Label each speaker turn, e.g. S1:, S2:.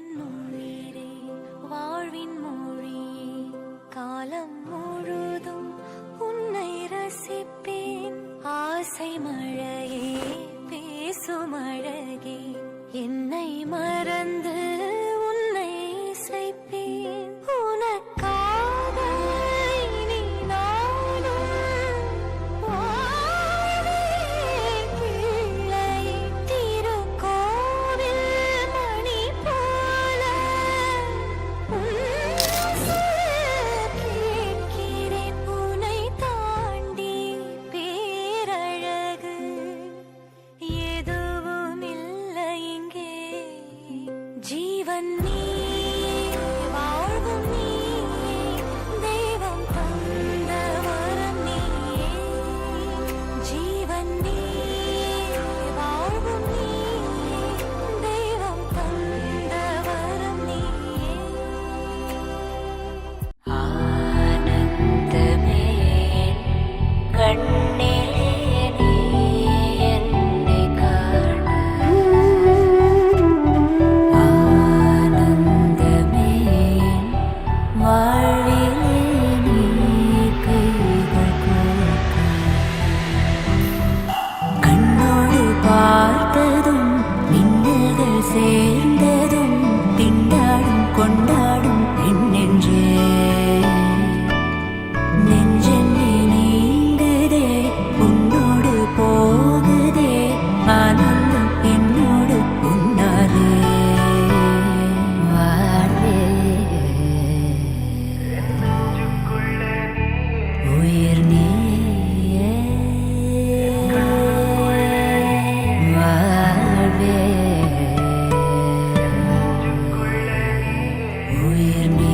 S1: உயிரே வாழ்வின் மொழியே காலம் முழுதும் உன்னை ரசிப்பேன். ஆசை மழையே பேசும் அழகே என்னை மறந்து உன்னை இசைப்பேன். உனக்காக இனி நானும் வாழ்வேன். பிள்ளை திருக்கோவில் மணி போல கேட்கிறேன். உன்னை தாண்டி பேரழகு எதுவும் இல்லை இங்கே. ஜீவன் நீயே வாழ்வும் நீயே தெய்வம் தந்த வரம் நீயே. ஜீவன் நீயே வாழ்வும் நீயே தெய்வம் தந்த வரம் நீயே. ஆனந்தமே கண்ணிலே நீ என்னை காண. ஆனந்தமே வாழ்விலே நீ கைகள் கோர்க்க. கண்ணோடு பார்த்ததும் மின்னல்கள் சேர்ந்ததும் திண்டாடும் கொண்டாடும் பெண்ணென்றே. நெஞ்செண்ணி நீங்குதே உன்னோடு போகுதே ஆனந்தம் என்னோடு உன்னாலே. வாழ்வே உயிர் நீயே வாழ்வே உயிர் நீ